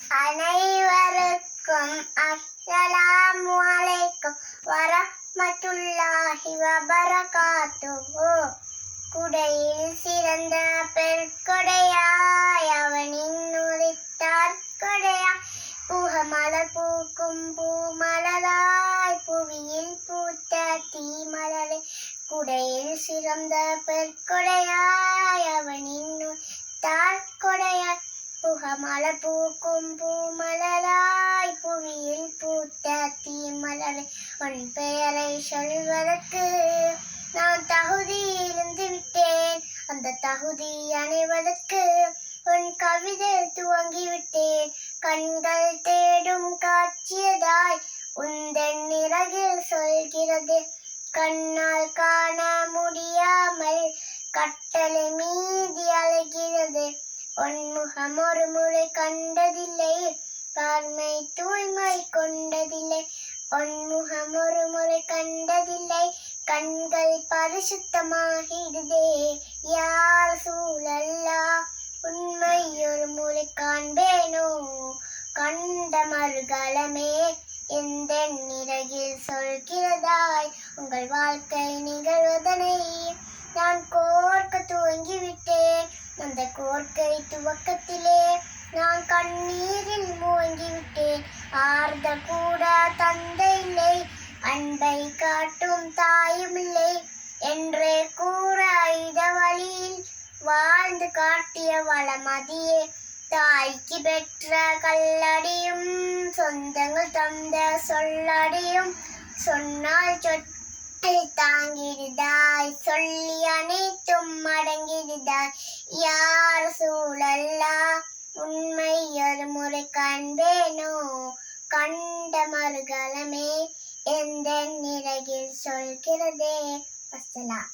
அனைவருக்கும் அஸ்ஸலாமு அலைக்கும் வரஹ்மத்துல்லாஹி வபரகாத்துஹு. குடையில் சிறந்த பெருக்கொடையாய் அவனின் உரித்தார் கொடையாய் புகமலர் பூக்கும் பூமலராய் புவியில் பூத்த தீமலரே. குடையில் சிறந்த பெருக்கொடையாய் அவனின் உரித்தார் கொடையாய் புகமலர் பூக்கும் பூமலராய் புவியில் பூத்த தீமலரே. உன் பெயரை சொல்வதற்கு நான் தகுதி இருந்து விட்டேன், அந்த தகுதி அணைவதற்கு உன் கவிதை துவங்கிவிட்டேன். கண்கள் தேடும் காட்சியதாய் உந்தன் நிறகில் சொல்கிறது, கண்ணால் காண முடியாமல் கட்டளை மீதி அலைகிறது. உன் முகம் ஒரு முறை கண்டதில்லை, பார்மை தூய்மை கொண்டதில்லை. உன் முகம் ஒரு முறை கண்டதில்லை, கண்கள் பரிசுத்தமாகிடுதே. யார் சூழல்லா உண்மை ஒரு முறை காண்பேனோ, கண்ட மறுகாலமே எந்த நிறகில் சொல்கிறதாய் உங்கள் வாழ்க்கை நிகழ்வதனை நான் கோர்க்க துவங்கிவிட்டேன். அந்த கோர்க்கை துவக்கத்திலே நான் கண்ணீரில் மூழ்கிவிட்டேன். ஆர்ந்த கூட தந்தை இல்லை, அன்பை காட்டும் தாயும் இல்லை என்றே கூற ஐத வழியில் வாழ்ந்து காட்டிய வளமதியே. தாய்க்கு பெற்ற கல்லடியும் சொந்தங்கள் தந்த சொல்லடியும் சொன்னால் தாங்கிடுதாய், சொல்லி அனைத்தும் அடங்கிடுதாய். யார் சூழல்லா உண்மை ஒரு முறை காண்பேனோ, கண்ட மறுகாலமே எந்த நிறகில் சொல்கிறதே. வசலாம்.